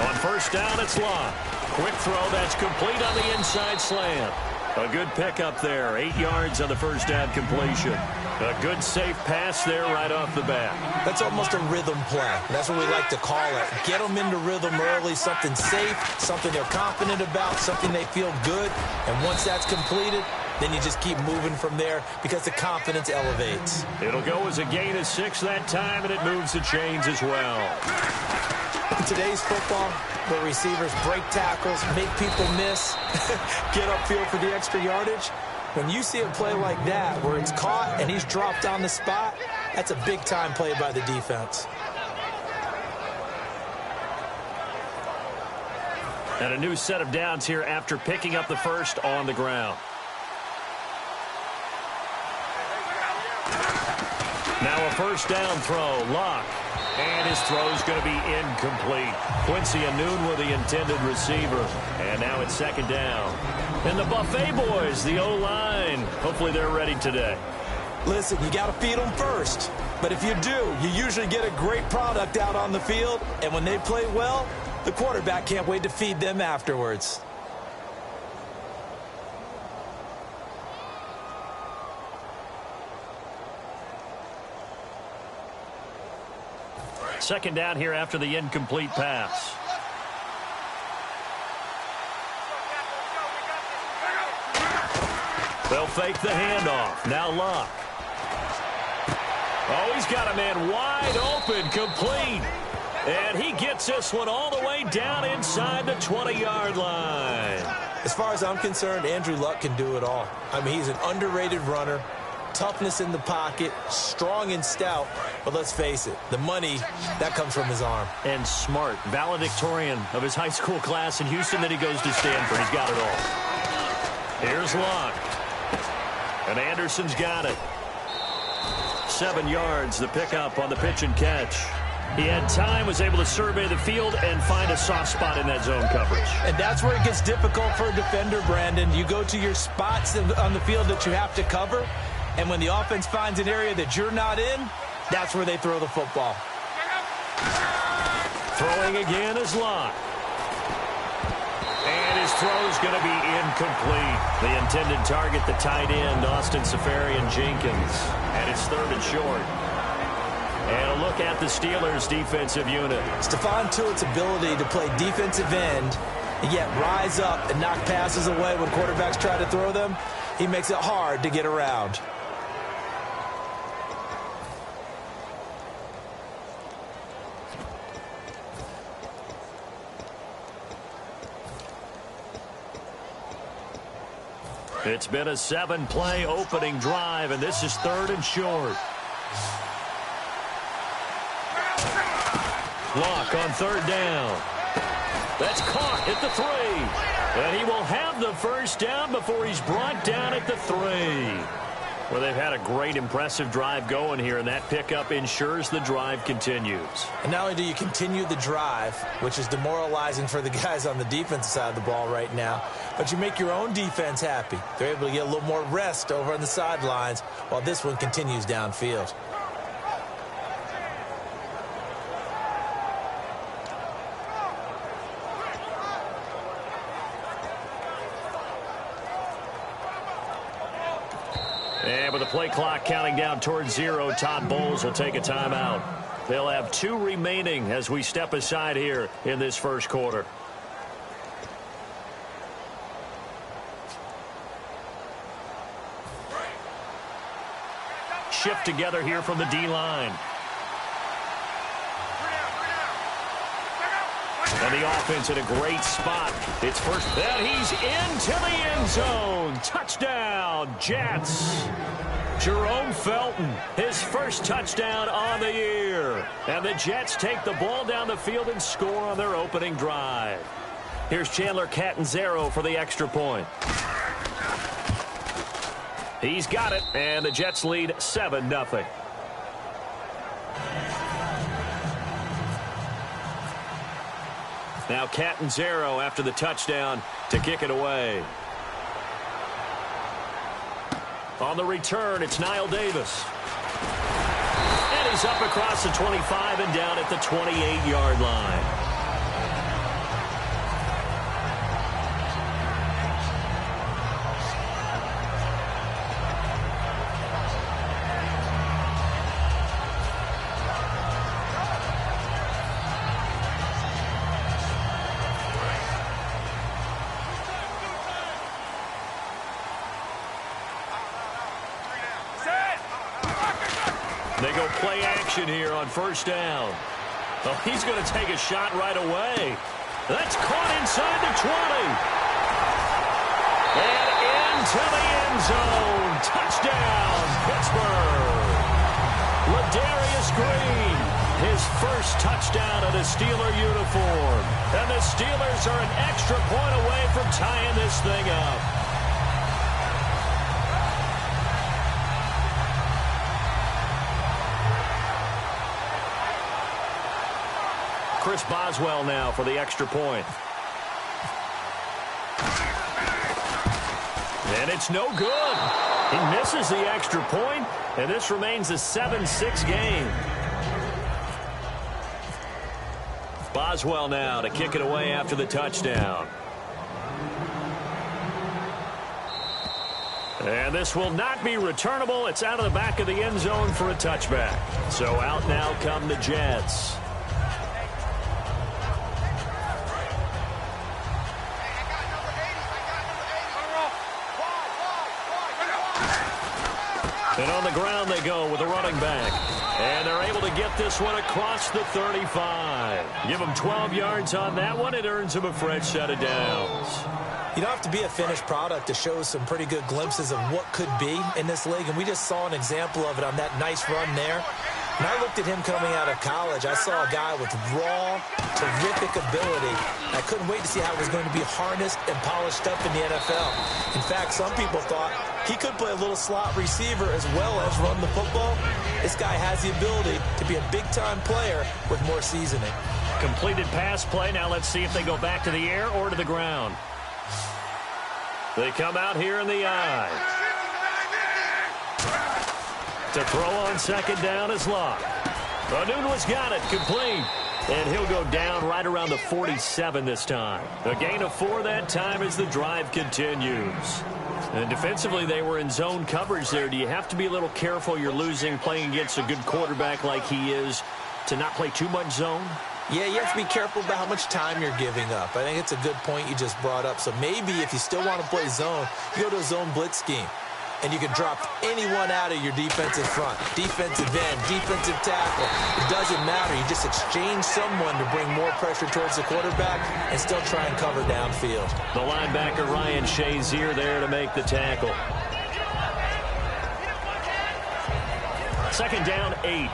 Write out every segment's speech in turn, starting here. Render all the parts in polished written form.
On first down, it's Locke. Quick throw that's complete on the inside slant. A good pickup there. 8 yards on the first down completion. A good safe pass there right off the bat. That's almost a rhythm play. That's what we like to call it. Get them into rhythm early, something safe, something they're confident about, something they feel good. And once that's completed, then you just keep moving from there because the confidence elevates. It'll go as a gain of 6 that time, and it moves the chains as well. In today's football, where receivers break tackles, make people miss, get upfield for the extra yardage, when you see a play like that where it's caught and he's dropped on the spot, that's a big-time play by the defense. And a new set of downs here after picking up the first on the ground. Now a first down throw. Locke. And his throw's going to be incomplete. Quincy Anunwa, the intended receiver. And now it's second down. And the Buffet boys, the O-line. Hopefully they're ready today. Listen, you got to feed them first. But if you do, you usually get a great product out on the field. And when they play well, the quarterback can't wait to feed them afterwards. Second down here after the incomplete pass. They'll fake the handoff. Now Locke. Oh, he's got a man wide open, complete. And he gets this one all the way down inside the 20-yard line. As far as I'm concerned, Andrew Luck can do it all. I mean, he's an underrated runner. Toughness in the pocket, strong and stout, but let's face it, the money, that comes from his arm. And smart, valedictorian of his high school class in Houston, then he goes to Stanford. He's got it all. Here's Locke. And Anderson's got it. 7 yards, the pickup on the pitch and catch. He had time, was able to survey the field and find a soft spot in that zone coverage. And that's where it gets difficult for a defender, Brandon. You go to your spots on the field that you have to cover, and when the offense finds an area that you're not in, that's where they throw the football. Throwing again is Locke. And his throw's going to be incomplete. The intended target, the tight end, Austin Safarian-Jenkins. And it's third and short. And a look at the Steelers' defensive unit. Stephon Tuitt's ability to play defensive end and yet rise up and knock passes away when quarterbacks try to throw them, he makes it hard to get around. It's been a 7-play opening drive, and this is third and short. Locke on third down. That's caught at the 3. And he will have the first down before he's brought down at the 3. Well, they've had a great, impressive drive going here, and that pickup ensures the drive continues. And not only do you continue the drive, which is demoralizing for the guys on the defensive side of the ball right now, but you make your own defense happy. They're able to get a little more rest over on the sidelines while this one continues downfield. And with the play clock counting down towards 0, Todd Bowles will take a timeout. They'll have 2 remaining as we step aside here in this first quarter. Shift together here from the D-line. And the offense in a great spot. It's first, and he's into the end zone. Touchdown, Jets. Jerome Felton, his first touchdown on the year. And the Jets take the ball down the field and score on their opening drive. Here's Chandler Catanzaro for the extra point. He's got it, and the Jets lead 7-0. Now Catanzaro after the touchdown to kick it away. On the return, it's Niall Davis. And he's up across the 25 and down at the 28-yard line. They go play action here on first down. Oh, he's going to take a shot right away. That's caught inside the 20. And into the end zone. Touchdown, Pittsburgh. Ladarius Green, his first touchdown in a Steeler uniform. And the Steelers are an extra point away from tying this thing up. Chris Boswell now for the extra point. And it's no good. He misses the extra point, and this remains a 7-6 game. Boswell now to kick it away after the touchdown. And this will not be returnable. It's out of the back of the end zone for a touchback. So out now come the Jets. And on the ground they go with a running back. And they're able to get this one across the 35. Give them 12 yards on that one. It earns them a fresh set of downs. You don't have to be a finished product to show some pretty good glimpses of what could be in this league. And we just saw an example of it on that nice run there. When I looked at him coming out of college, I saw a guy with raw, terrific ability. I couldn't wait to see how it was going to be harnessed and polished up in the NFL. In fact, some people thought he could play a little slot receiver as well as run the football. This guy has the ability to be a big-time player with more seasoning. Completed pass play. Now let's see if they go back to the air or to the ground. They come out here in the eye. To throw on second down is Locke. Onunwa's got it, complete. And he'll go down right around the 47 this time. A gain of 4 that time as the drive continues. And defensively, they were in zone coverage there. Do you have to be a little careful you're losing playing against a good quarterback like he is to not play too much zone? Yeah, you have to be careful about how much time you're giving up. I think it's a good point you just brought up. So maybe if you still want to play zone, you go to a zone blitz scheme. And you can drop anyone out of your defensive front. Defensive end, defensive tackle. It doesn't matter. You just exchange someone to bring more pressure towards the quarterback and still try and cover downfield. The linebacker Ryan Shazier there to make the tackle. Second down, 8.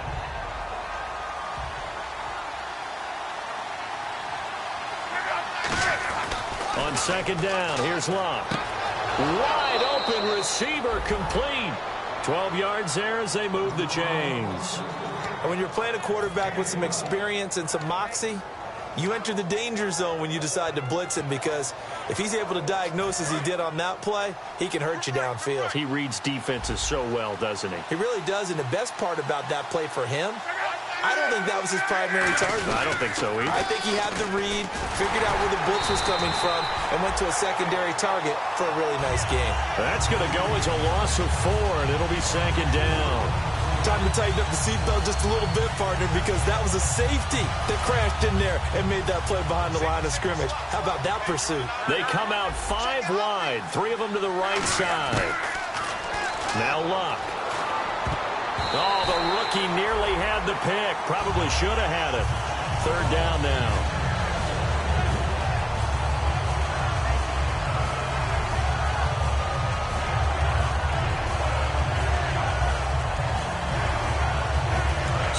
On second down, here's Locke. Wide open receiver complete. 12 yards there as they move the chains. And when you're playing a quarterback with some experience and some moxie, you enter the danger zone when you decide to blitz him, because if he's able to diagnose as he did on that play, he can hurt you downfield. He reads defenses so well, doesn't he? He really does, and the best part about that play for him, I don't think that was his primary target. I don't think so either. I think he had the read, figured out where the blitz was coming from, and went to a secondary target for a really nice game. That's going to go as a loss of 4, and it'll be second down. Time to tighten up the seatbelt just a little bit, partner, because that was a safety that crashed in there and made that play behind the line of scrimmage. How about that pursuit? They come out 5 wide, 3 of them to the right side. Now Luck. Oh, the rookie nearly had the pick. Probably should have had it. Third down now.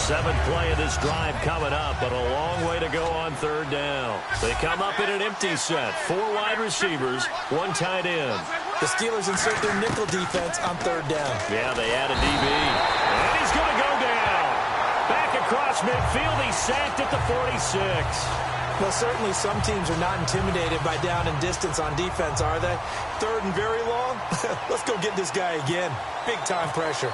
Seventh play of this drive coming up, but a long way to go on third down. They come up in an empty set. 4 wide receivers, 1 tight end. The Steelers insert their nickel defense on third down. Yeah, they add a DB. And he's going to go down. Back across midfield, he's sacked at the 46. Well, certainly some teams are not intimidated by down and distance on defense, are they? Third and very long? Let's go get this guy again. Big time pressure.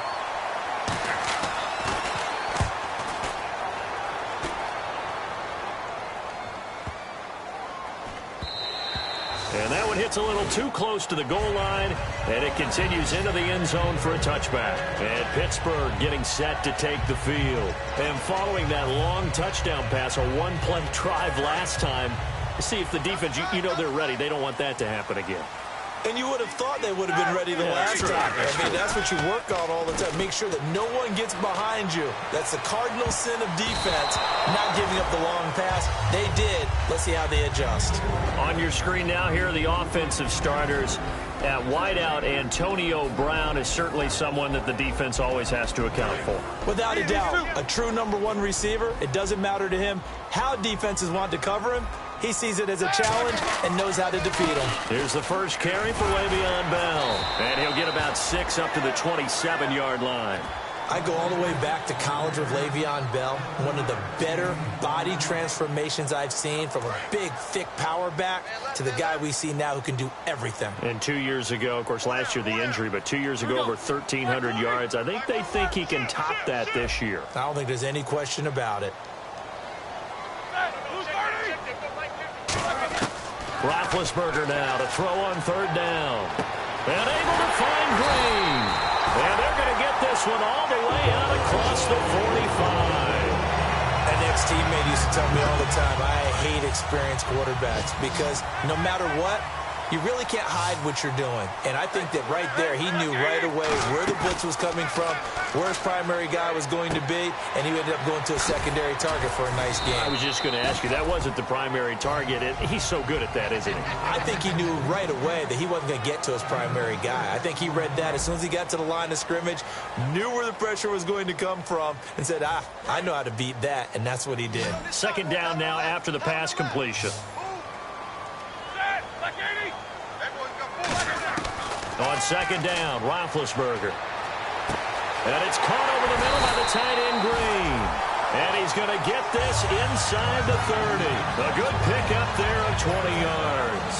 And that one hits a little too close to the goal line, and it continues into the end zone for a touchback. And Pittsburgh getting set to take the field. And following that long touchdown pass, a 1-play drive last time, see if the defense, you know they're ready. They don't want that to happen again. And you would have thought they would have been ready the last time. I mean, that's what you work on all the time. Make sure that no one gets behind you. That's the cardinal sin of defense, not giving up the long pass. They did. Let's see how they adjust. On your screen now, here are the offensive starters. At wideout, Antonio Brown is certainly someone that the defense always has to account for. Without a doubt, a true #1 receiver. It doesn't matter to him how defenses want to cover him. He sees it as a challenge and knows how to defeat him. Here's the first carry for Le'Veon Bell. And he'll get about 6 up to the 27-yard line. I go all the way back to college with Le'Veon Bell. One of the better body transformations I've seen, from a big, thick power back to the guy we see now who can do everything. And 2 years ago, of course, last year the injury, but 2 years ago over 1,300 yards. I think they think he can top that this year. I don't think there's any question about it. Roethlisberger now to throw on 3rd down. And able to find Green. And they're going to get this one all the way out across the 45. An ex-teammate used to tell me all the time, I hate experienced quarterbacks because no matter what, you really can't hide what you're doing. And I think that right there, he knew right away where the blitz was coming from, where his primary guy was going to be, and he ended up going to a secondary target for a nice game. I was just going to ask you, that wasn't the primary target. He's so good at that, isn't he? I think he knew right away that he wasn't going to get to his primary guy. I think he read that as soon as he got to the line of scrimmage, knew where the pressure was going to come from, and said, I know how to beat that, and that's what he did. 2nd down now after the pass completion. On 2nd down, Roethlisberger. And it's caught over the middle by the tight end, Green. And he's going to get this inside the 30. A good pickup there of 20 yards.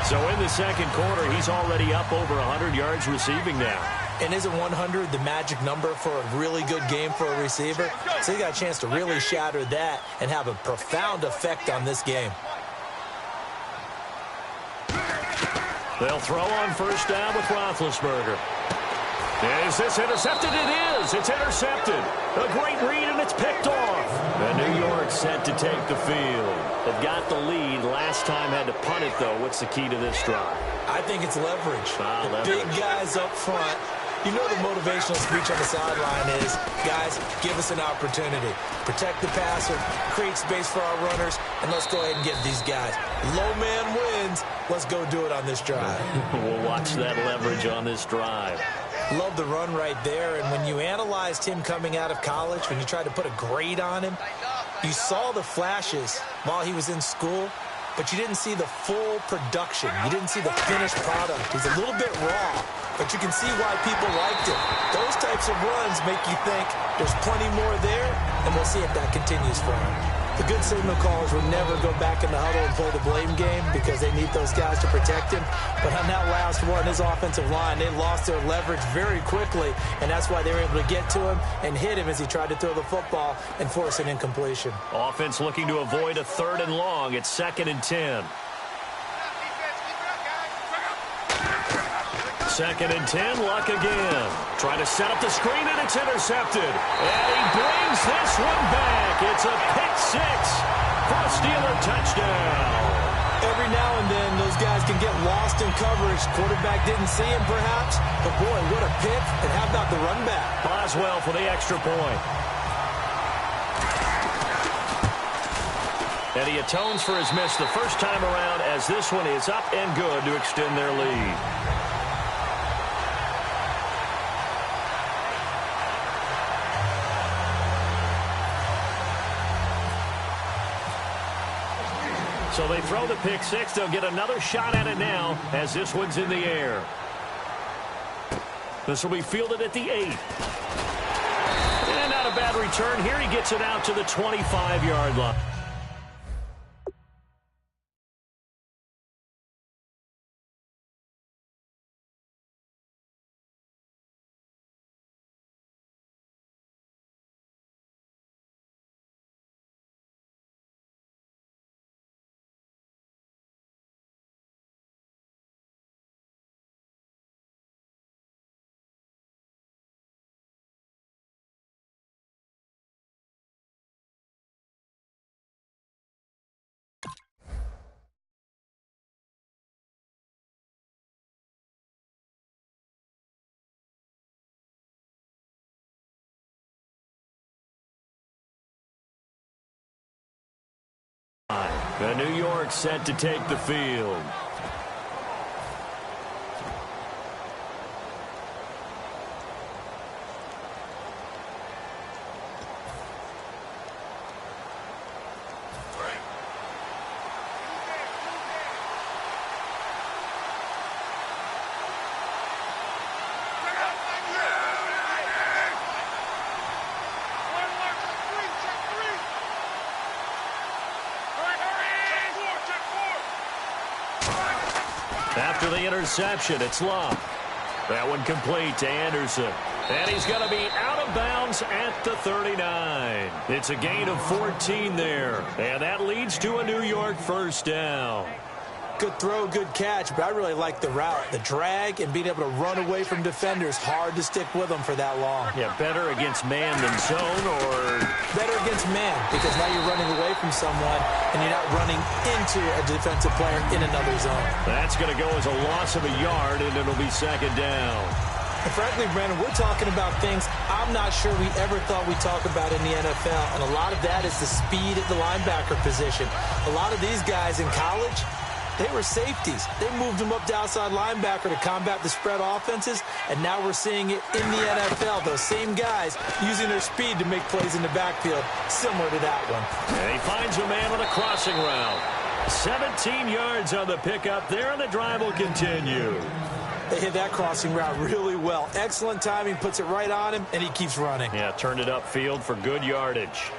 So in the 2nd quarter, he's already up over 100 yards receiving now. And isn't 100 the magic number for a really good game for a receiver? So he got a chance to really shatter that and have a profound effect on this game. They'll throw on 1st down with Roethlisberger. Is this intercepted? It is. It's intercepted. A great read, and it's picked off. And New York set to take the field. They've got the lead. Last time had to punt it, though. What's the key to this drive? I think it's leverage. Leverage. Big guys up front. You know the motivational speech on the sideline is, guys, give us an opportunity. Protect the passer, create space for our runners, and let's go ahead and get these guys. Low man wins. Let's go do it on this drive. We'll watch that leverage on this drive. Love the run right there, and when you analyzed him coming out of college, when you tried to put a grade on him, you saw the flashes while he was in school, but you didn't see the full production. You didn't see the finished product. He's a little bit raw, but you can see why people liked it. Those types of runs make you think there's plenty more there, and we'll see if that continues for him. The good signal callers will never go back in the huddle and play the blame game because they need those guys to protect him. But on that last one, his offensive line, they lost their leverage very quickly, and that's why they were able to get to him and hit him as he tried to throw the football and force an incompletion. Offense looking to avoid a 3rd and long. It's 2nd and 10. 2nd and 10, Luck again. Trying to set up the screen, and it's intercepted. And he brings this one back. It's a pick 6 for a Steeler touchdown. Every now and then, those guys can get lost in coverage. Quarterback didn't see him, perhaps. But, boy, what a pick. And how about the run back? Boswell for the extra point. And he atones for his miss the first time around, as this one is up and good to extend their lead. So they throw the pick 6. They'll get another shot at it now as this one's in the air. This will be fielded at the 8. And not a bad return here. He gets it out to the 25-yard line. New York set to take the field. After the interception, it's Love. That one complete to Anderson. And he's going to be out of bounds at the 39. It's a gain of 14 there. And that leads to a New York first down. Good throw, good catch, but I really like the route. The drag and being able to run away from defenders, hard to stick with them for that long. Yeah, better against man than zone, or better against man, because now you're running away from someone and you're not running into a defensive player in another zone. That's going to go as a loss of a yard, and it'll be second down. And frankly, Brandon, we're talking about things I'm not sure we ever thought we'd talk about in the NFL, and a lot of that is the speed at the linebacker position. A lot of these guys in college, they were safeties. They moved them up to outside linebacker to combat the spread offenses, and now we're seeing it in the NFL. Those same guys using their speed to make plays in the backfield, similar to that one. And he finds a man on a crossing route. 17 yards on the pickup there, and the drive will continue. They hit that crossing route really well. Excellent timing, puts it right on him, and he keeps running. Yeah, turned it upfield for good yardage.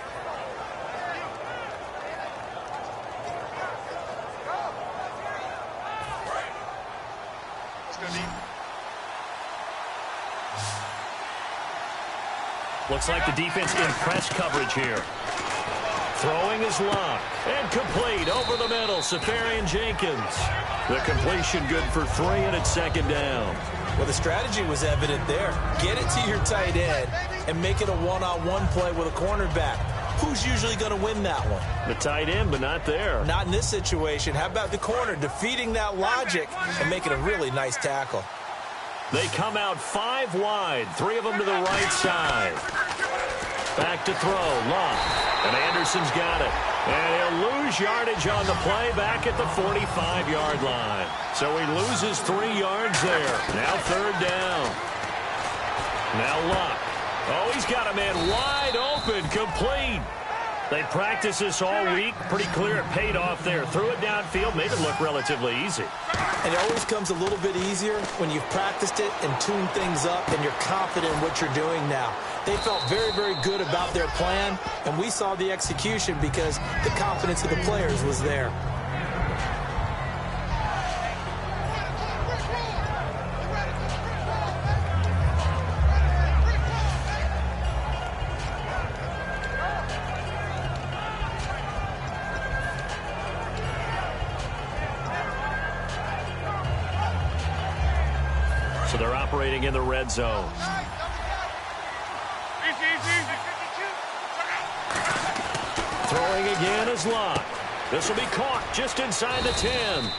Looks like the defense in press coverage here. Throwing is Locke. And complete over the middle. Safarian Jenkins. The completion good for 3, and it's second down. Well, the strategy was evident there. Get it to your tight end and make it a one-on-one play with a cornerback. Who's usually going to win that one? The tight end, but not there. Not in this situation. How about the corner defeating that logic and making a really nice tackle? They come out 5 wide, 3 of them to the right side. Back to throw, Love. And Anderson's got it. And he'll lose yardage on the play back at the 45-yard line. So he loses 3 yards there. Now third down. Now Love. Oh, he's got a man wide open, complete. They practiced this all week. Pretty clear it paid off there. Threw it downfield, made it look relatively easy. And it always comes a little bit easier when you've practiced it and tuned things up and you're confident in what you're doing now. They felt very, very good about their plan, and we saw the execution because the confidence of the players was there. So they're operating in the red zone. Throwing again is Locke. This will be caught just inside the 10.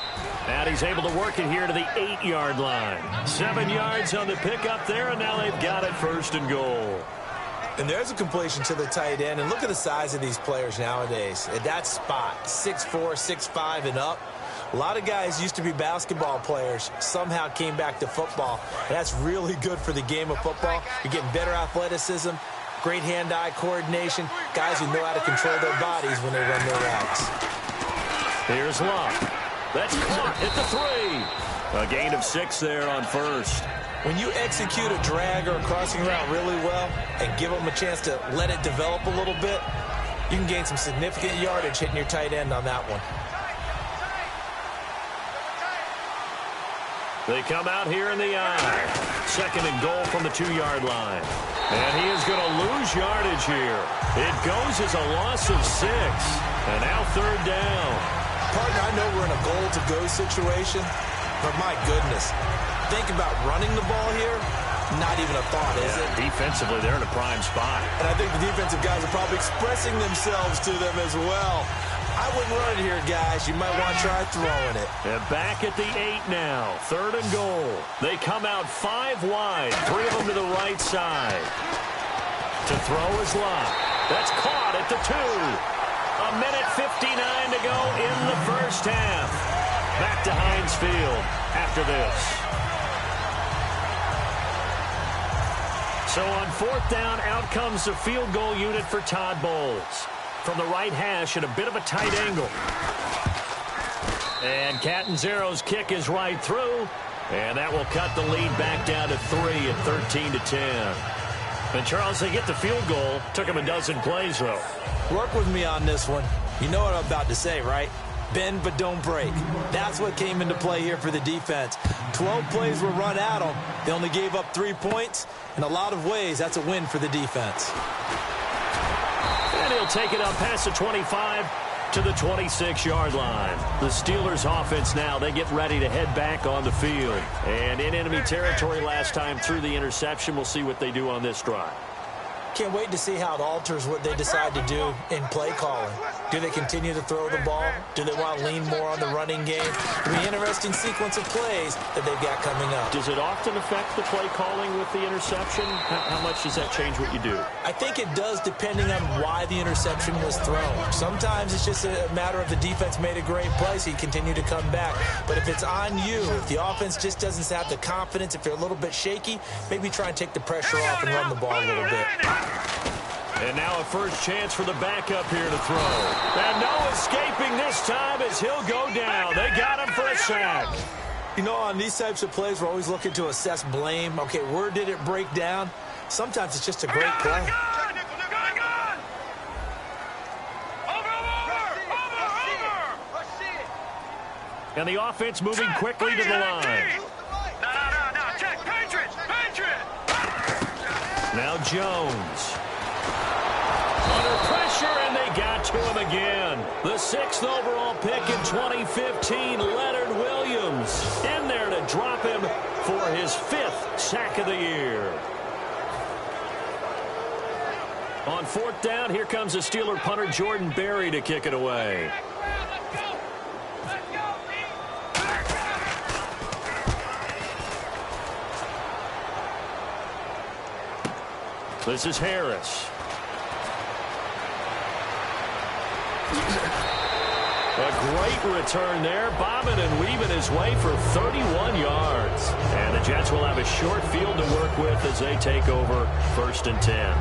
And he's able to work it here to the 8-yard line. 7 yards on the pickup there, and now they've got it first and goal. And there's a completion to the tight end. And look at the size of these players nowadays. At that spot, 6'4", 6'5", and up. A lot of guys used to be basketball players, somehow came back to football. And that's really good for the game of football. You're getting better athleticism, great hand-eye coordination, guys who know how to control their bodies when they run their routes. Here's Locke. That's caught at the 3. A gain of 6 there on first. When you execute a drag or a crossing route really well and give them a chance to let it develop a little bit, you can gain some significant yardage hitting your tight end on that one. They come out here in the eye. Second and goal from the 2-yard line. And he is going to lose yardage here. It goes as a loss of 6. And now third down. Partner, I know we're in a goal-to-go situation, but my goodness, think about running the ball here. Not even a thought, is it? Defensively, they're in a prime spot. And I think the defensive guys are probably expressing themselves to them as well. I wouldn't run it here, guys. You might want to try throwing it. And back at the 8 now. Third and goal. They come out 5 wide. 3 of them to the right side. To throw is Locke. That's caught at the 2. A minute 59 to go in the first half. Back to Heinz Field after this. So on fourth down, out comes the field goal unit for Todd Bowles. From the right hash at a bit of a tight angle. And Catanzaro's kick is right through. And that will cut the lead back down to 3 at 13-10. And Charles, they get the field goal. Took him a dozen plays, though. Work with me on this one. You know what I'm about to say, right? Bend but don't break. That's what came into play here for the defense. 12 plays were run at them. They only gave up 3 points. In a lot of ways, that's a win for the defense. And he'll take it up past the 25 to the 26-yard line. The Steelers offense now, they get ready to head back on the field. And in enemy territory last time through the interception. We'll see what they do on this drive. Can't wait to see how it alters what they decide to do in play calling. Do they continue to throw the ball? Do they want to lean more on the running game? It'll be an interesting sequence of plays that they've got coming up. Does it often affect the play calling with the interception? How much does that change what you do? I think it does, depending on why the interception was thrown. Sometimes it's just a matter of the defense made a great play, so you continue to come back. But if it's on you, if the offense just doesn't have the confidence, if you're a little bit shaky, maybe try and take the pressure off and run the ball a little bit. And now a first chance for the backup here to throw. And no escaping this time as he'll go down. They got him for a sack. You know, on these types of plays, we're always looking to assess blame. Okay, where did it break down? Sometimes it's just a great play. And the offense moving quickly to the line. No, check, Patriots. Now Jones. Under pressure, and they got to him again. The 6th overall pick in 2015, Leonard Williams, in there to drop him for his 5th sack of the year. On fourth down, here comes the Steeler punter Jordan Berry to kick it away. This is Harris. A great return there, bobbing and weaving his way for 31 yards. And the Jets will have a short field to work with as they take over 1st and 10.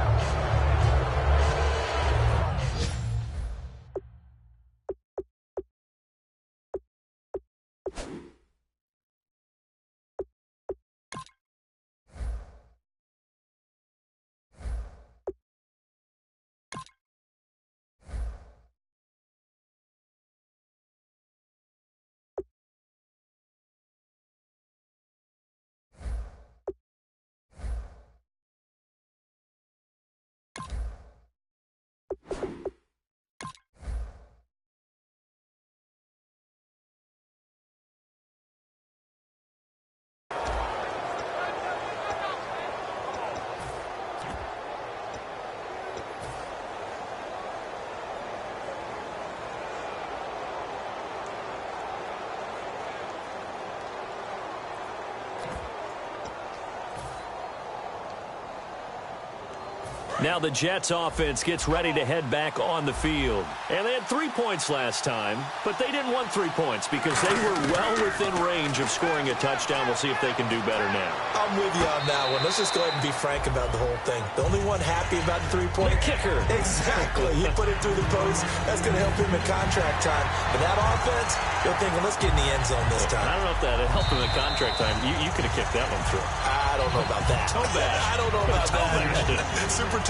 Now the Jets offense gets ready to head back on the field. And they had 3 points last time, but they didn't want 3 points because they were well within range of scoring a touchdown. We'll see if they can do better now. I'm with you on that one. Let's just go ahead and be frank about the whole thing. The only one happy about the 3-point kicker. Exactly. He put it through the post. That's going to help him in contract time. But that offense, they're thinking, let's get in the end zone this time. I don't know if that helped him in contract time. You could have kicked that one through. I don't know about that. Toe bash. I don't know about that. Super toe.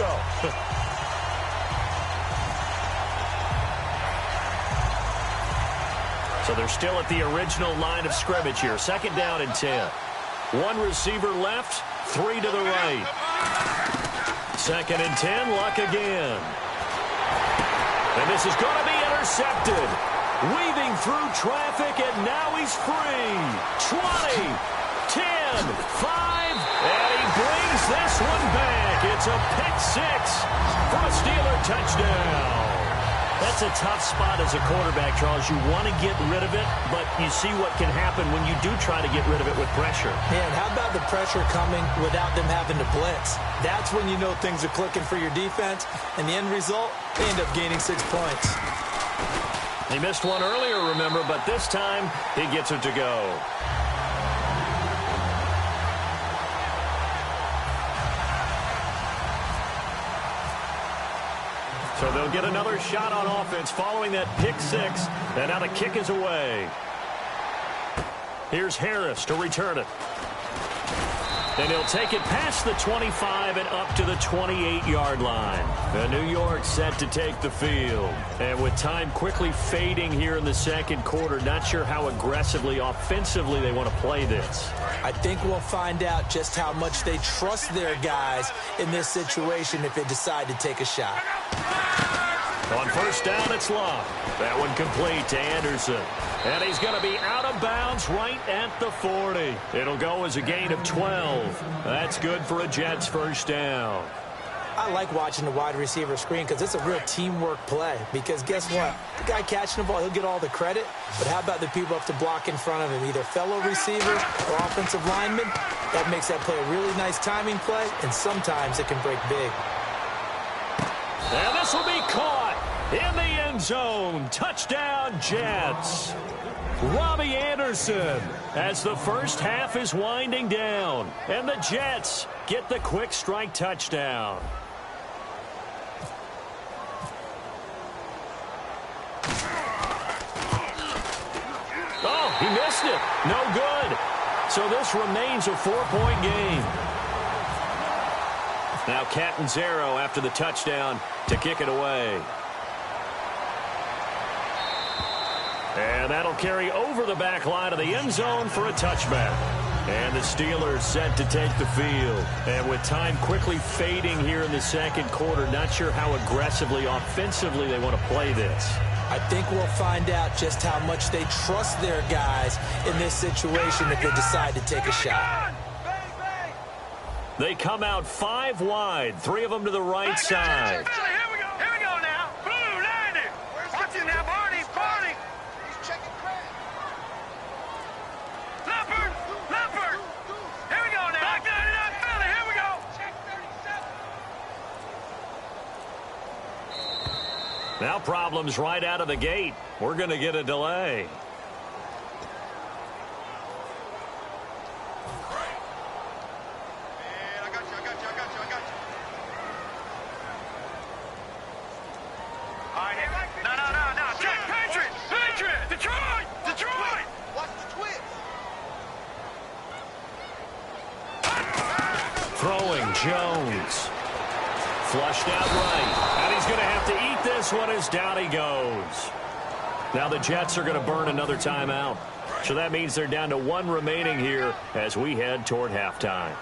So they're still at the original line of scrimmage here. 2nd down and 10. 1 receiver left, 3 to the right. 2nd and 10, Luck again. And this is going to be intercepted. Weaving through traffic, and now he's free. 20, 10, 5, and he brings this one back. It's a pick 6 for a Steeler touchdown. That's a tough spot as a quarterback, Charles. You want to get rid of it, but you see what can happen when you do try to get rid of it with pressure. Man, how about the pressure coming without them having to blitz? That's when you know things are clicking for your defense, and the end result, they end up gaining 6 points. He missed one earlier, remember, but this time he gets it to go. So they'll get another shot on offense following that pick six. And now the kick is away. Here's Harris to return it. And he'll take it past the 25 and up to the 28-yard line. And New York set to take the field. And with time quickly fading here in the second quarter, not sure how aggressively, offensively they want to play this. I think we'll find out just how much they trust their guys in this situation if they decide to take a shot. On first down, it's Love. That one complete to Anderson. And he's going to be out of bounds right at the 40. It'll go as a gain of 12. That's good for a Jets first down. I like watching the wide receiver screen because it's a real teamwork play. Because guess what? The guy catching the ball, he'll get all the credit. But how about the people up to block in front of him, either fellow receivers or offensive linemen? That makes that play a really nice timing play, and sometimes it can break big. And this will be caught in the end zone. Touchdown, Jets. Robbie Anderson as the first half is winding down. And the Jets get the quick strike touchdown. Oh, he missed it. No good. So this remains a 4-point game. Now Catanzaro after the touchdown to kick it away. And that'll carry over the back line of the end zone for a touchback. And the Steelers set to take the field. And with time quickly fading here in the second quarter, not sure how aggressively, offensively they want to play this. I think we'll find out just how much they trust their guys in this situation if they decide to take a shot. They come out 5 wide, 3 of them to the right side. Here we go now. Blue 90. Watch it now, Barney. He's checking credit. Leopard. Here we go now. Black 99 Philly. Here we go. Check 37. Now problems right out of the gate. We're going to get a delay. Jones. Flushed out right. And he's going to have to eat this one as down he goes. Now the Jets are going to burn another timeout. So that means they're down to 1 remaining here as we head toward halftime.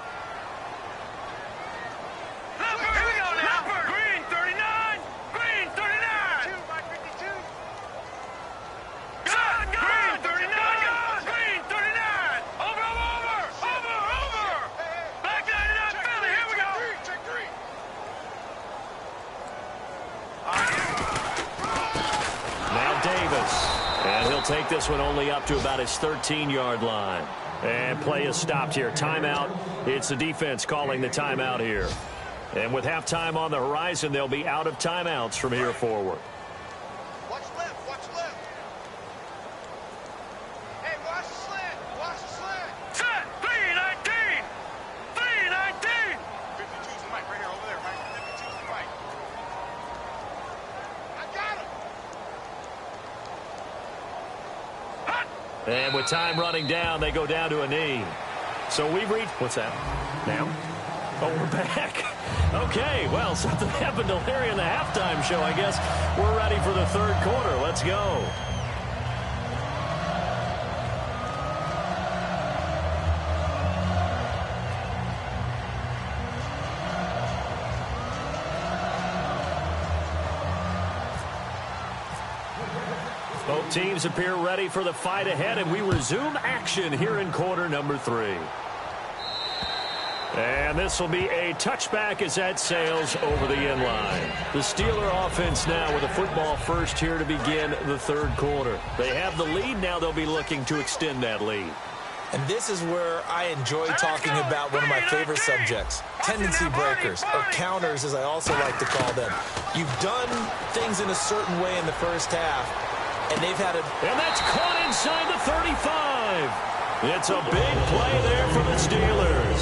Here we go now. Green 39. Green 39. 2 by 52. Green 39. Green 39. Over. Black 99 Philly. Here we go. Check 3. Now Davis. And he'll take this one only up to about his 13-yard line. And play is stopped here. Timeout. It's the defense calling the timeout here. And with halftime on the horizon, they'll be out of timeouts from here forward. Watch left. Hey, watch the slant. Set. 319. 52's the mic right here over there, Mike. 52's the mic. I got him. And with time running down, they go down to a knee. So we've reached... What's that? Now? Oh, we're back. Okay, well, something happened to Larry in the halftime show, I guess. We're ready for the third quarter. Let's go. Both teams appear ready for the fight ahead, and we resume action here in quarter number 3. And this will be a touchback as that sails over the end line. The Steeler offense now with a football first here to begin the third quarter. They have the lead. Now they'll be looking to extend that lead. And this is where I enjoy talking about one of my favorite subjects, tendency breakers, or counters as I also like to call them. You've done things in a certain way in the first half, and they've had a... And that's caught inside the 35. It's a big play there for the Steelers.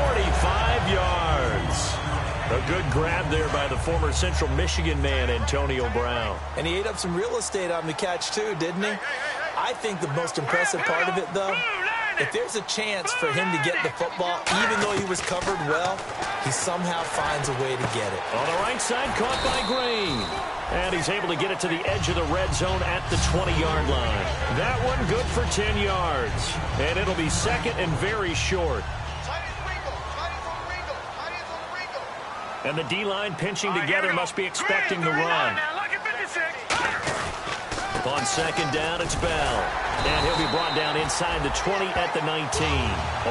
45 yards. A good grab there by the former Central Michigan man, Antonio Brown. And he ate up some real estate on the catch, too, didn't he? I think the most impressive part of it, though, if there's a chance for him to get the football, even though he was covered well, he somehow finds a way to get it. On the right side, caught by Green. And he's able to get it to the edge of the red zone at the 20-yard line. That one good for 10 yards. And it'll be second and very short. And the D-line pinching together must be expecting the run. On second down, it's Bell. And he'll be brought down inside the 20 at the 19.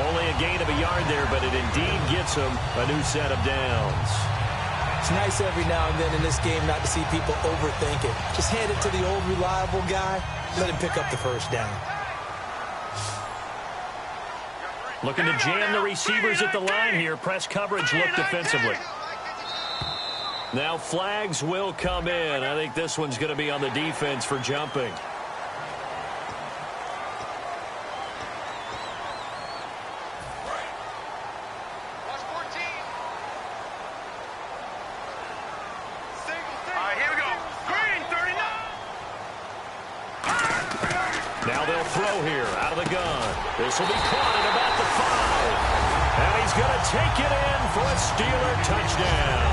Only a gain of a yard there, but it indeed gets him a new set of downs. It's nice every now and then in this game not to see people overthink it. Just hand it to the old reliable guy. Let him pick up the first down. Looking to jam the receivers at the line here. Press coverage look defensively. Now flags will come in. I think this one's going to be on the defense for jumping. Here we go. Green, 39. Now they'll throw here out of the gun. This will be caught at about the 5. And he's going to take it in for a Steeler touchdown.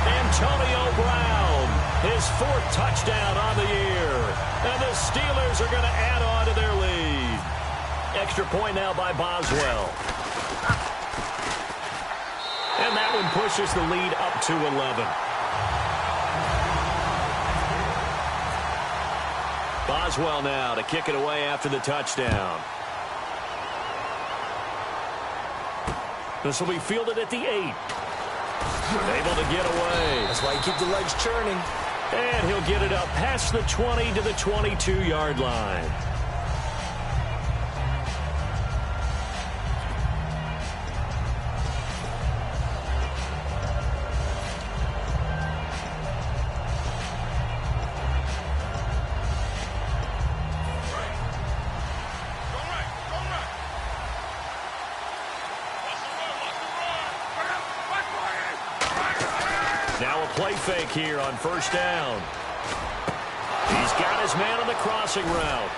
Antonio Brown, his 4th touchdown on the year. And the Steelers are going to add on to their lead. Extra point now by Boswell. And that one pushes the lead up to 11. Boswell now to kick it away after the touchdown. This will be fielded at the 8. Able to get away. That's why you keep the legs churning. And he'll get it up past the 20 to the 22-yard line. Now a play fake here on first down. He's got his man on the crossing route.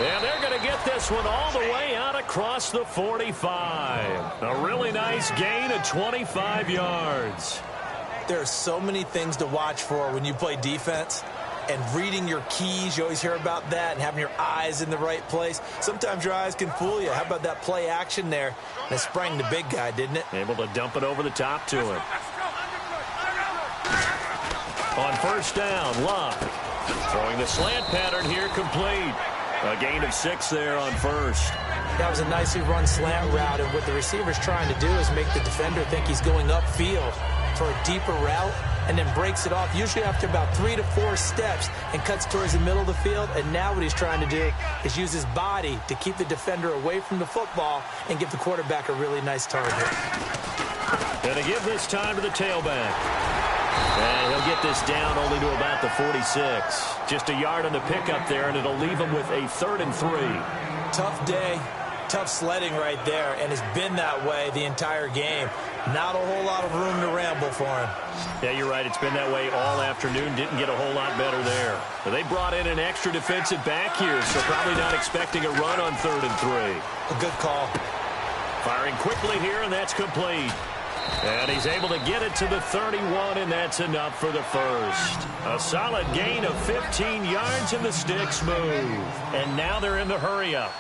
And they're going to get this one all the way out across the 45. A really nice gain of 25 yards. There are so many things to watch for when you play defense. And reading your keys, you always hear about that, and having your eyes in the right place. Sometimes your eyes can fool you. How about that play action there? That sprang the big guy, didn't it? Able to dump it over the top to him. On first down, Locke. Throwing the slant pattern here complete. A gain of 6 there on first. That was a nicely run slant route, and what the receiver's trying to do is make the defender think he's going upfield for a deeper route, and then breaks it off, usually after about 3 to 4 steps, and cuts towards the middle of the field. And now what he's trying to do is use his body to keep the defender away from the football and give the quarterback a really nice target. Going to give this time to the tailback. And he'll get this down only to about the 46. Just a yard on the pickup there, and it'll leave him with a 3rd and 3. Tough day, tough sledding right there, and it's been that way the entire game. Not a whole lot of room to ramble for him. Yeah, you're right. It's been that way all afternoon. Didn't get a whole lot better there. But they brought in an extra defensive back here, so probably not expecting a run on 3rd and 3. A good call. Firing quickly here, and that's complete. And he's able to get it to the 31, and that's enough for the first. A solid gain of 15 yards, and the sticks move. And now they're in the hurry-up.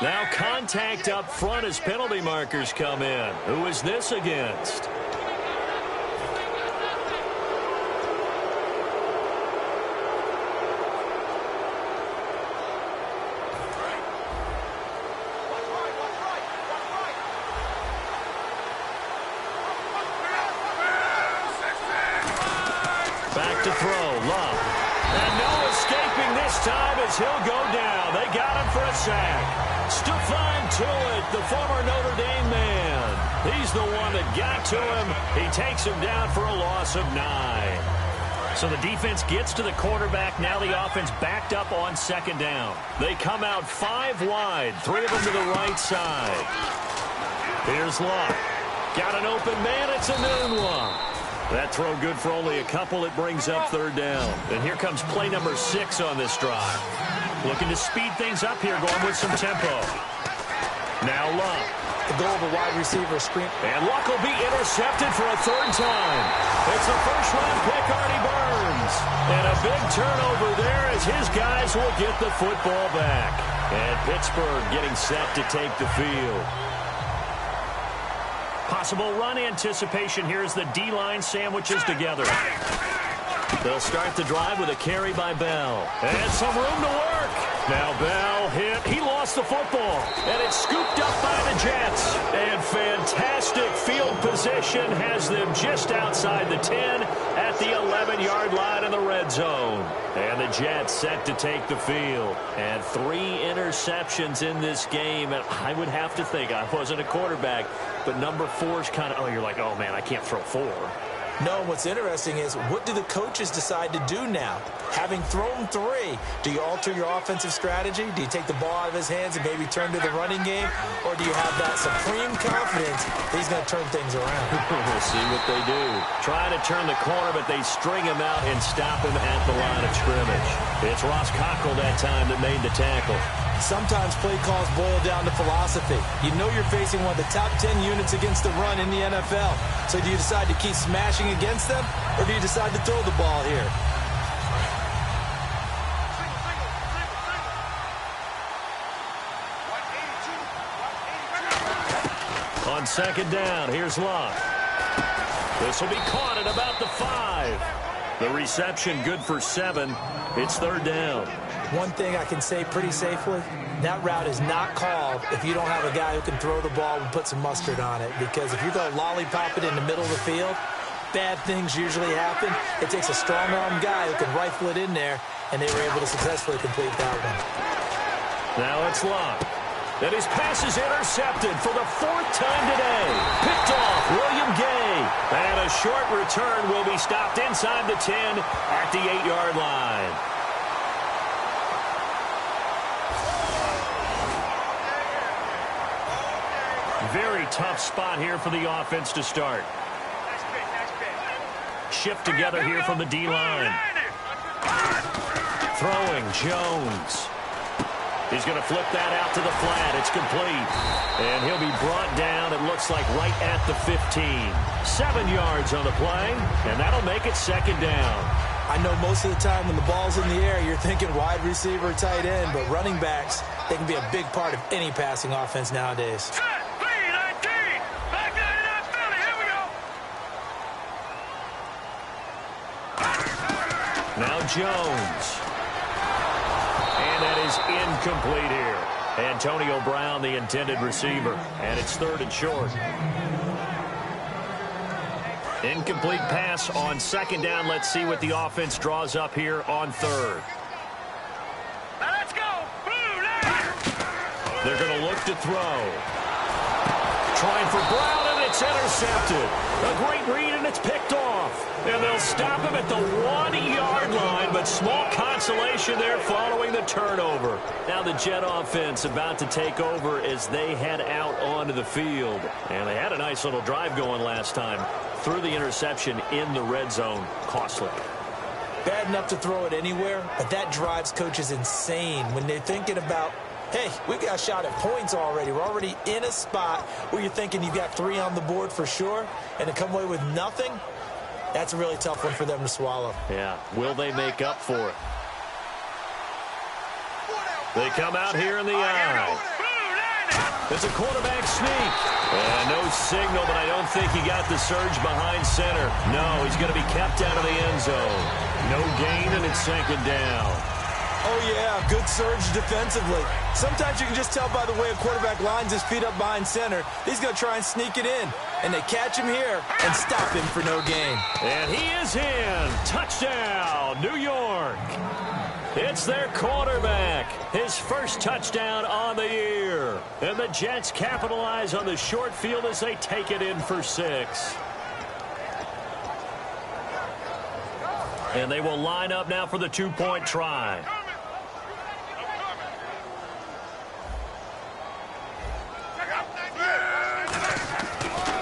Now contact up front as penalty markers come in. Who is this against? Back to throw, Love. And no escaping this time as he'll go down. They got him for a sack. Stephon Tuitt, the former Notre Dame man. He's the one that got to him. He takes him down for a loss of 9. So the defense gets to the quarterback. Now the offense backed up on second down. They come out 5 wide, 3 of them to the right side. Here's Luck. Got an open man. It's a noon one. That throw good for only a couple. It brings up third down. And here comes play number 6 on this drive. Looking to speed things up here, going with some tempo. Now Luck. The goal of a wide receiver screen. And Luck will be intercepted for a third time. It's a first-round pick, Artie Burns. And a big turnover there as his guys will get the football back. And Pittsburgh getting set to take the field. Possible run anticipation here as the D-line sandwiches together. They'll start the drive with a carry by Bell. And some room to work. Now Bell hit. He lost the football. And it's scooped up by the Jets. And fantastic field position has them just outside the 10 at the 11-yard line in the red zone. And the Jets set to take the field. And 3 interceptions in this game. And I would have to think, I wasn't a quarterback, but number 4's kind of, oh, you're like, oh, man, I can't throw 4. No, what's interesting is, what do the coaches decide to do now? Having thrown 3, do you alter your offensive strategy? Do you take the ball out of his hands and maybe turn to the running game? Or do you have that supreme confidence that he's going to turn things around? We'll see what they do. Trying to turn the corner, but they string him out and stop him at the line of scrimmage. It's Ross Cockle that time that made the tackle. Sometimes play calls boil down to philosophy. You know you're facing one of the top 10 units against the run in the NFL. So do you decide to keep smashing against them, or do you decide to throw the ball here? On second down, here's Luck. This will be caught at about the 5. The reception good for 7. It's third down. One thing I can say pretty safely, that route is not called if you don't have a guy who can throw the ball and put some mustard on it. Because if you're going to lollipop it in the middle of the field, bad things usually happen. It takes a strong-arm guy who can rifle it in there, and they were able to successfully complete that one. Now it's Luck. And his pass is intercepted for the 4th time today. Picked off William Gay. And a short return will be stopped inside the 10 at the 8-yard line. Very tough spot here for the offense to start. Shift together here from the D-line. Throwing Jones. He's going to flip that out to the flat. It's complete. And he'll be brought down, it looks like, right at the 15. 7 yards on the play, and that'll make it second down. I know most of the time when the ball's in the air, you're thinking wide receiver, tight end, but running backs, they can be a big part of any passing offense nowadays. Now Jones. And that is incomplete here. Antonio Brown, the intended receiver. And it's 3rd and short. Incomplete pass on second down. Let's see what the offense draws up here on 3rd. Let's go. They're going to look to throw. Trying for Brown, and it's intercepted. A great read, and it's picked off. And they'll stop him at the 1-yard line, but small consolation there following the turnover. Now the Jet offense about to take over as they head out onto the field. And they had a nice little drive going last time. Threw the interception in the red zone. Costly. Bad enough to throw it anywhere, but that drives coaches insane when they're thinking about, hey, we got a shot at points already. We're already in a spot where you're thinking you got 3 on the board for sure, and to come away with nothing, that's a really tough one for them to swallow. Yeah. Will they make up for it? They come out here in the eye. It's a quarterback sneak. And no signal, but I don't think he got the surge behind center. No, he's going to be kept out of the end zone. No gain, and it's second down. Oh, yeah, good surge defensively. Sometimes you can just tell by the way a quarterback lines his feet up behind center. He's going to try and sneak it in. And they catch him here and stop him for no gain. And he is in. Touchdown, New York. It's their quarterback. His first touchdown on the year. And the Jets capitalize on the short field as they take it in for 6. And they will line up now for the 2-point try.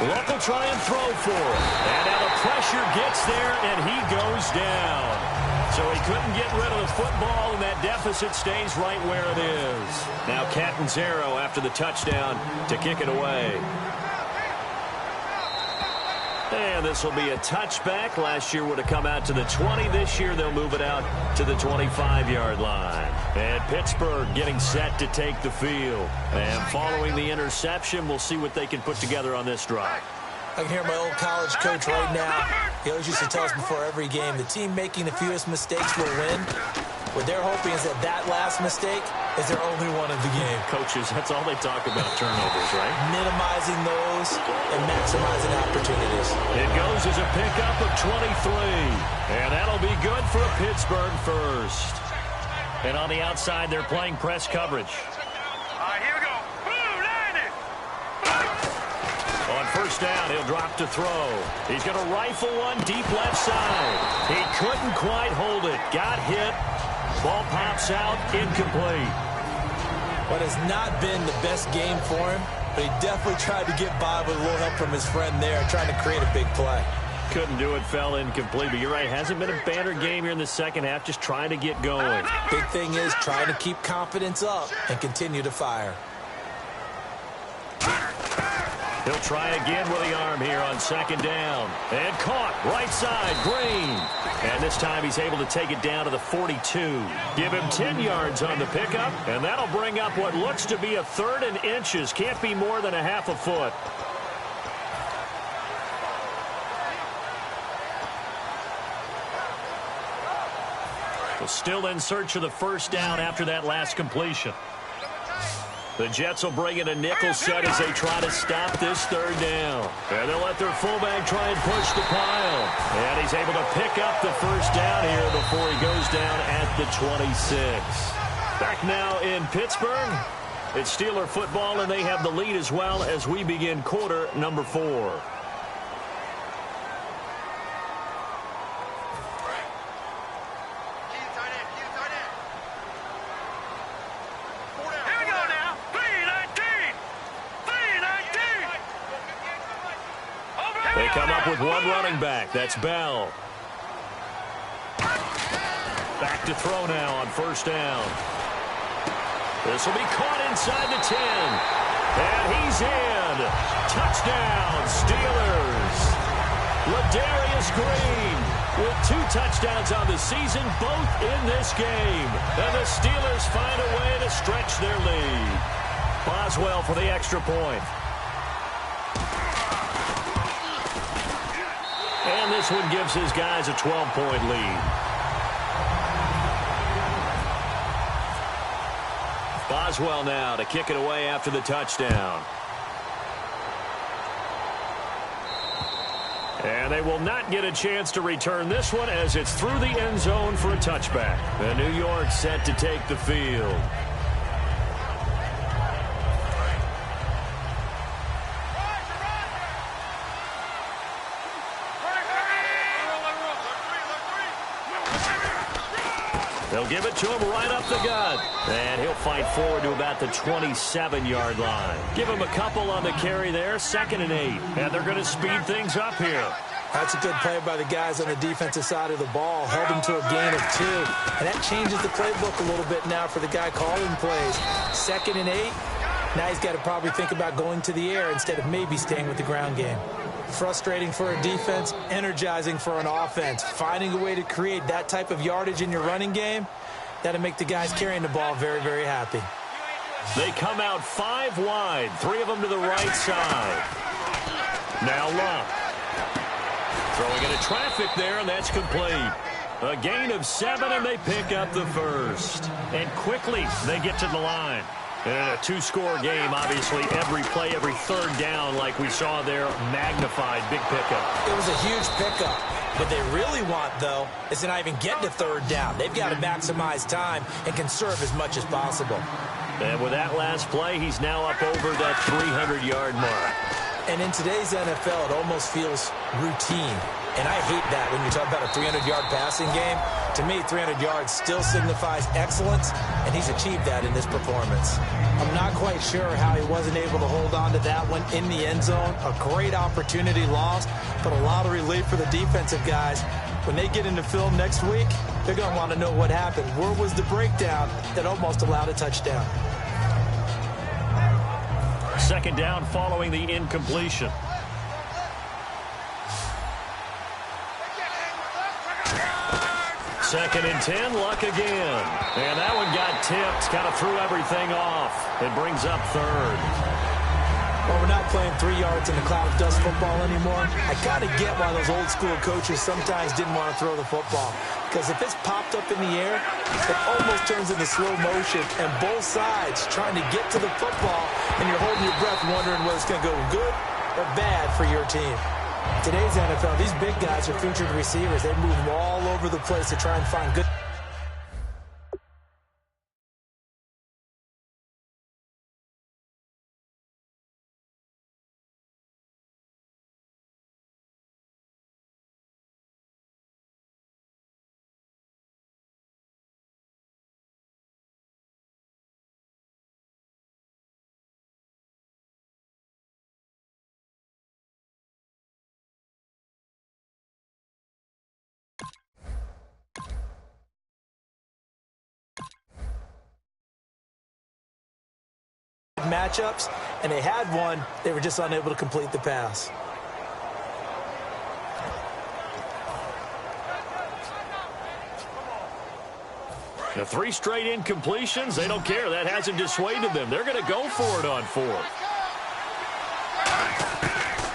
Luck will try and throw for him. And now the pressure gets there, and he goes down. So he couldn't get rid of the football, and that deficit stays right where it is. Now Catanzaro after the touchdown to kick it away. And this will be a touchback. Last year would have come out to the 20. This year they'll move it out to the 25-yard line. And Pittsburgh getting set to take the field. And following the interception, we'll see what they can put together on this drive. I can hear my old college coach right now. He always used to tell us before every game, the team making the fewest mistakes will win. What they're hoping is that last mistake is their only one of the game. Coaches, that's all they talk about, turnovers, right? Minimizing those and maximizing opportunities. It goes as a pickup of 23. And that'll be good for a Pittsburgh first. And on the outside, they're playing press coverage. All right, here we go. Boom, line it. On first down, he'll drop to throw. He's going to rifle one deep left side. He couldn't quite hold it. Got hit. Ball pops out, incomplete. What has not been the best game for him, but he definitely tried to get by with a little help from his friend there, trying to create a big play. Couldn't do it, fell incomplete, but you're right. Hasn't been a banner game here in the second half, just trying to get going. Big thing is trying to keep confidence up and continue to fire. He'll try again with the arm here on second down. And caught, right side, Green. And this time he's able to take it down to the 42. Give him 10 yards on the pickup, and that'll bring up what looks to be a 3rd and inches. Can't be more than a half a foot. Well, still in search of the first down after that last completion. The Jets will bring in a nickel set as they try to stop this 3rd down. And they'll let their fullback try and push the pile. And he's able to pick up the first down here before he goes down at the 26. Back now in Pittsburgh. It's Steeler football, and they have the lead as well as we begin quarter number 4. They come up with one running back. That's Bell. Back to throw now on first down. This will be caught inside the 10. And he's in. Touchdown, Steelers. Ladarius Green with 2 touchdowns on the season, both in this game. And the Steelers find a way to stretch their lead. Boswell for the extra point. And this one gives his guys a 12-point lead. Boswell now to kick it away after the touchdown. And they will not get a chance to return this one as it's through the end zone for a touchback. The New York set to take the field. They'll give it to him right up the gut. And he'll fight forward to about the 27-yard line. Give him a couple on the carry there, 2nd and 8. And they're going to speed things up here. That's a good play by the guys on the defensive side of the ball. Held him to a gain of 2. And that changes the playbook a little bit now for the guy calling plays. 2nd and 8. Now he's got to probably think about going to the air instead of maybe staying with the ground game. Frustrating for a defense, energizing for an offense. Finding a way to create that type of yardage in your running game, that'll make the guys carrying the ball very, very happy. They come out 5 wide, 3 of them to the right side. Now Luck. Throwing into traffic there, and that's complete. A gain of 7, and they pick up the first. And quickly, they get to the line. And in a 2-score game, obviously, every play, every 3rd down, like we saw there, magnified, big pickup. It was a huge pickup. What they really want, though, is to not even get to third down. They've got to maximize time and conserve as much as possible. And with that last play, he's now up over that 300-yard mark. And in today's NFL, it almost feels routine. And I hate that when you talk about a 300-yard passing game. To me, 300 yards still signifies excellence, and he's achieved that in this performance. I'm not quite sure how he wasn't able to hold on to that one in the end zone. A great opportunity lost, but a lot of relief for the defensive guys. When they get into film next week, they're going to want to know what happened. Where was the breakdown that almost allowed a touchdown? Second down following the incompletion. Second and 10, Luck again. And that one got tipped, kind of threw everything off. It brings up third. Well, we're not playing 3 yards in the cloud of dust football anymore. I kind of get why those old school coaches sometimes didn't want to throw the football. Because if it's popped up in the air, it almost turns into slow motion. And both sides trying to get to the football, and you're holding your breath wondering whether it's going to go good or bad for your team. Today's NFL, these big guys are featured receivers. They move all over the place to try and find good. Matchups, and they had one. They were just unable to complete the pass. The 3 straight incompletions, they don't care. That hasn't dissuaded them. They're going to go for it on 4th.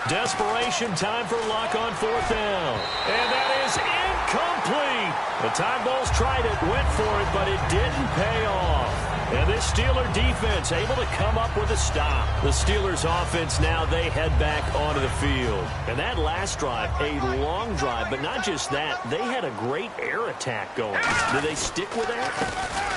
Desperation time for Luck on 4th down. And that is incomplete. The Tide Bulls tried it, went for it, but it didn't pay off. And this Steeler defense able to come up with a stop. The Steelers offense now, they head back onto the field. And that last drive, a long drive, but not just that, they had a great air attack going. Do they stick with that?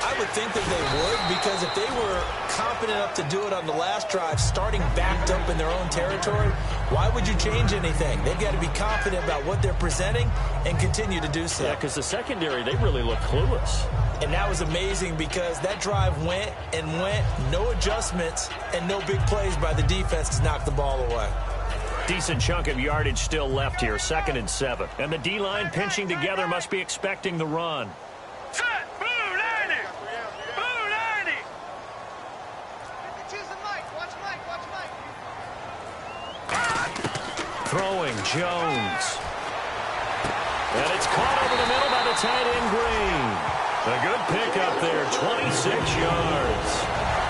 I would think that they would, because if they were confident enough to do it on the last drive, starting backed up in their own territory, why would you change anything? They've got to be confident about what they're presenting and continue to do so. Yeah, because the secondary, they really look clueless. And that was amazing because that drive went and went, no adjustments, and no big plays by the defense to knock the ball away. Decent chunk of yardage still left here, 2nd and 7. And the D-line pinching together must be expecting the run. Set! Blue 90! Blue 90! Throwing, Jones. And it's caught over the middle by the tight end, Green. A good pickup there, 26 yards.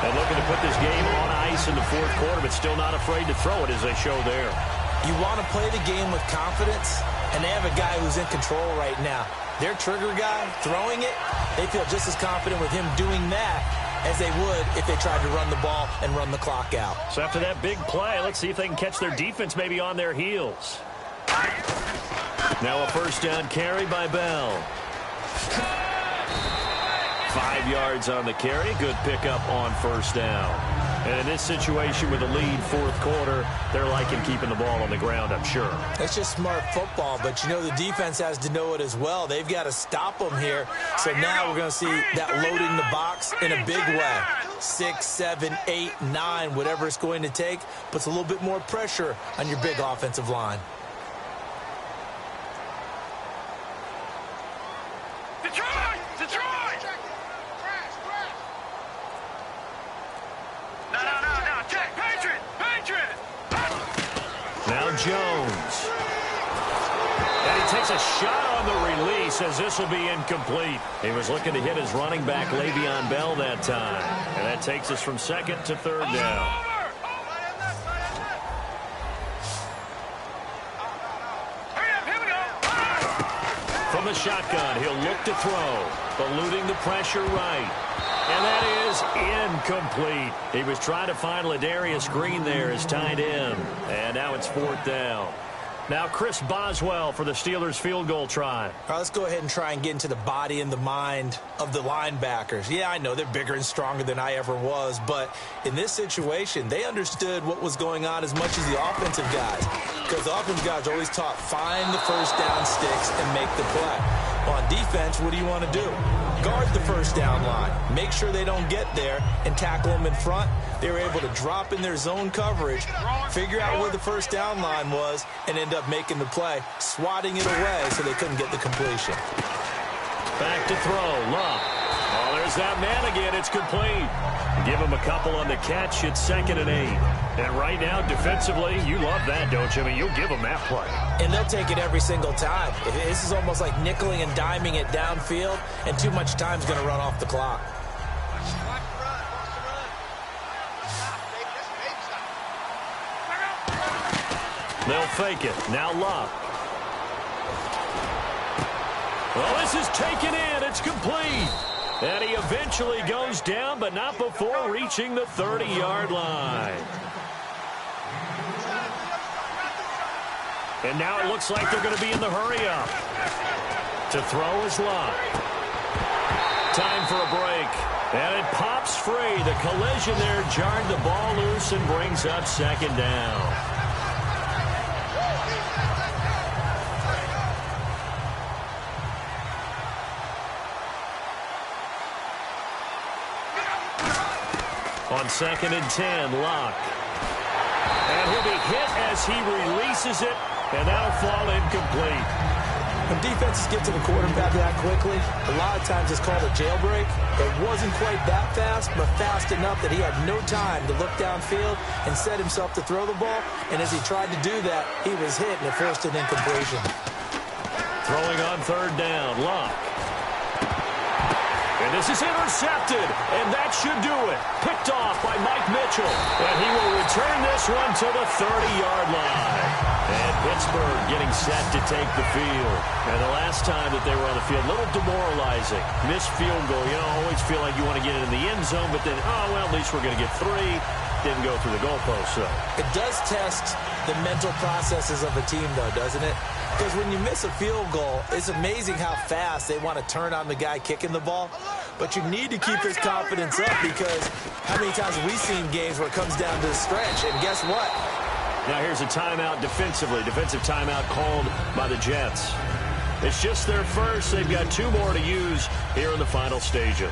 And looking to put this game on ice in the 4th quarter, but still not afraid to throw it as they show there. You want to play the game with confidence, and they have a guy who's in control right now. Their trigger guy throwing it, they feel just as confident with him doing that as they would if they tried to run the ball and run the clock out. So after that big play, let's see if they can catch their defense maybe on their heels. Now a 1st down carry by Bell. 5 yards on the carry. Good pickup on 1st down. And in this situation with a lead 4th quarter, they're liking keeping the ball on the ground, I'm sure. It's just smart football, but you know the defense has to know it as well. They've got to stop them here. So now we're going to see that loading the box in a big way. 6, 7, 8, 9, whatever it's going to take, puts a little bit more pressure on your big offensive line. Jones. And he takes a shot on the release as this will be incomplete. He was looking to hit his running back, Le'Veon Bell, that time. And that takes us from 2nd to 3rd down. From the shotgun, he'll look to throw, eluding the pressure right. And that is incomplete. He was trying to find Ladarius Green there as tight end. And now it's 4th down. Now Chris Boswell for the Steelers field goal try. All right, let's go ahead and try and get into the body and the mind of the linebackers. Yeah, I know they're bigger and stronger than I ever was, but in this situation, they understood what was going on as much as the offensive guys, because the offensive guys are always taught, find the first down sticks and make the play. Well, on defense, what do you want to do? Guard the first down line. Make sure they don't get there and tackle them in front. They were able to drop in their zone coverage, figure out where the first down line was, and end up making the play, swatting it away so they couldn't get the completion. Back to throw, Love. Oh, there's that man again. It's complete. Give him a couple on the catch. It's 2nd and 8. And right now, defensively, you love that, don't you? I mean, you'll give them that play. And they'll take it every single time. This is almost like nickeling and diming it downfield, and too much time's going to run off the clock. They'll fake it. Now Love. Well, this is taken in. It's complete. And he eventually goes down, but not before reaching the 30-yard line. And now it looks like they're going to be in the hurry-up. To throw is Love. Time for a break. And it pops free. The collision there jarred the ball loose and brings up 2nd down. On 2nd and 10, Locke. And he'll be hit as he releases it, and that'll fall incomplete. When defenses get to the quarterback that quickly, a lot of times it's called a jailbreak. It wasn't quite that fast, but fast enough that he had no time to look downfield and set himself to throw the ball. And as he tried to do that, he was hit, and it forced an incompletion. Throwing on 3rd down, Locke. And this is intercepted, and that should do it. Picked off by Mike Mitchell, and he will return this one to the 30-yard line. And Pittsburgh getting set to take the field. And the last time that they were on the field, a little demoralizing. Missed field goal. You know, always feel like you want to get it in the end zone, but then, oh, well, at least we're going to get 3. Didn't go through the goalpost, so. It does test the mental processes of a team, though, doesn't it? Because when you miss a field goal, it's amazing how fast they want to turn on the guy kicking the ball. But you need to keep his confidence up, because how many times have we seen games where it comes down to the stretch, and guess what? Now here's a timeout defensively. Defensive timeout called by the Jets. It's just their first. They've got 2 more to use here in the final stages.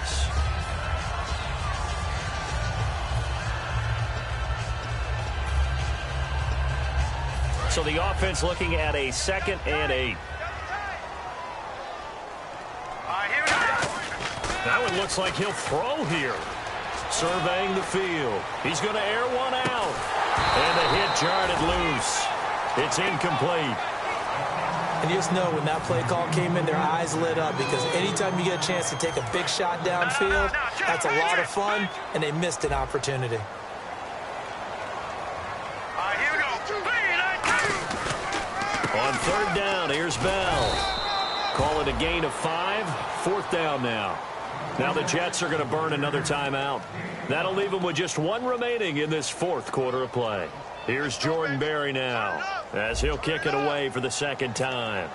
So the offense looking at a 2nd and 8. That one looks like he'll throw here. Surveying the field. He's going to air one out. And the hit jarred it loose. It's incomplete. And you just know when that play call came in, their eyes lit up, because anytime you get a chance to take a big shot downfield, that's a lot of fun, and they missed an opportunity. On 3rd down, here's Bell. Call it a gain of 5. 4th down now. Now the Jets are going to burn another timeout. That'll leave them with just 1 remaining in this 4th quarter of play. Here's Jordan Berry now, as he'll kick it away for the 2nd time.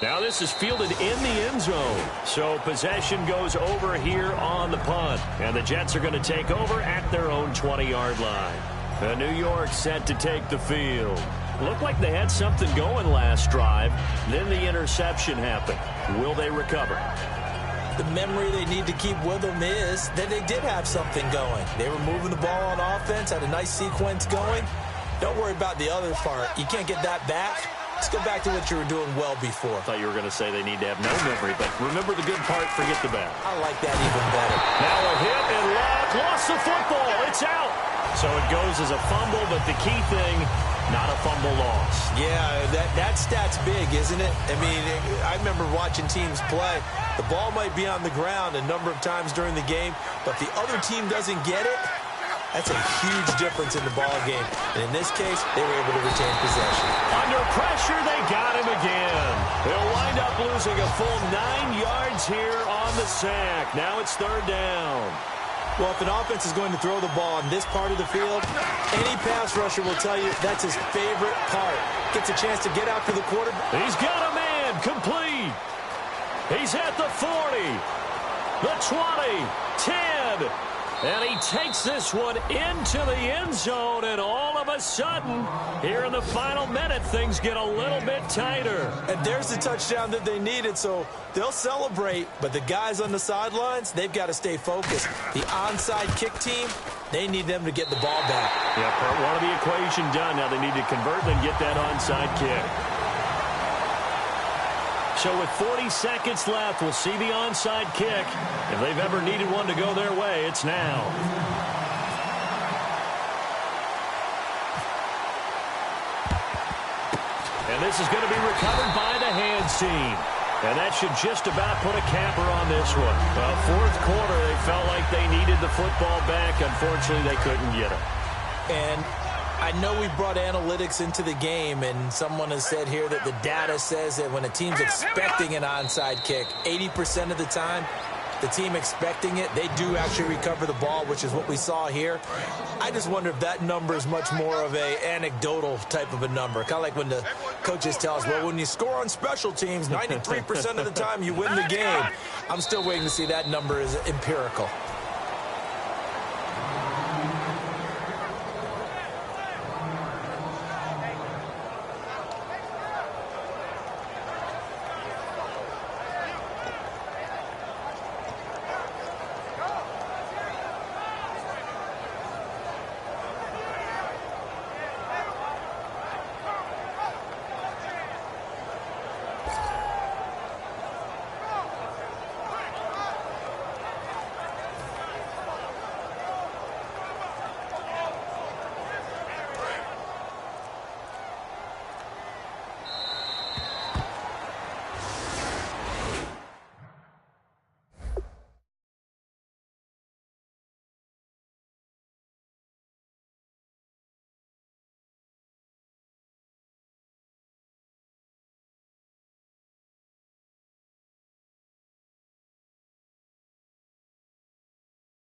Now this is fielded in the end zone. So possession goes over here on the punt. And the Jets are going to take over at their own 20-yard line. New York set to take the field. Looked like they had something going last drive. Then the interception happened. Will they recover? The memory they need to keep with them is that they did have something going. They were moving the ball on offense, had a nice sequence going. Don't worry about the other part. You can't get that back. Let's go back to what you were doing well before. I thought you were going to say they need to have no memory, but remember the good part, forget the bad. I like that even better. Now a hit, and Locke lost the football. It's out. So it goes as a fumble, but the key thing, not a fumble loss. Yeah, that stat's big, isn't it? I mean, I remember watching teams play. The ball might be on the ground a number of times during the game, but the other team doesn't get it. That's a huge difference in the ball game. And in this case, they were able to retain possession. Under pressure, they got him again. They'll wind up losing a full 9 yards here on the sack. Now it's 3rd down. Well, if an offense is going to throw the ball on this part of the field, any pass rusher will tell you that's his favorite part. Gets a chance to get after the quarterback. He's got a man complete. He's at the 40, the 20, 10. And he takes this one into the end zone, and all of a sudden, here in the final minute, things get a little bit tighter. And there's the touchdown that they needed, so they'll celebrate. But the guys on the sidelines, they've got to stay focused. The onside kick team, they need them to get the ball back. Yeah, part one of the equation done. Now they need to convert and get that onside kick. So with 40 seconds left, we'll see the onside kick. If they've ever needed one to go their way, it's now. And this is going to be recovered by the hands team. And that should just about put a capper on this one. Well, 4th quarter, they felt like they needed the football back. Unfortunately, they couldn't get it. And I know we brought analytics into the game, and someone has said here that the data says that when a team's expecting an onside kick, 80% of the time, the team expecting it, they do actually recover the ball, which is what we saw here. I just wonder if that number is much more of a anecdotal type of a number. Kind of like when the coaches tell us, well, when you score on special teams, 93% of the time you win the game. I'm still waiting to see that number is empirical.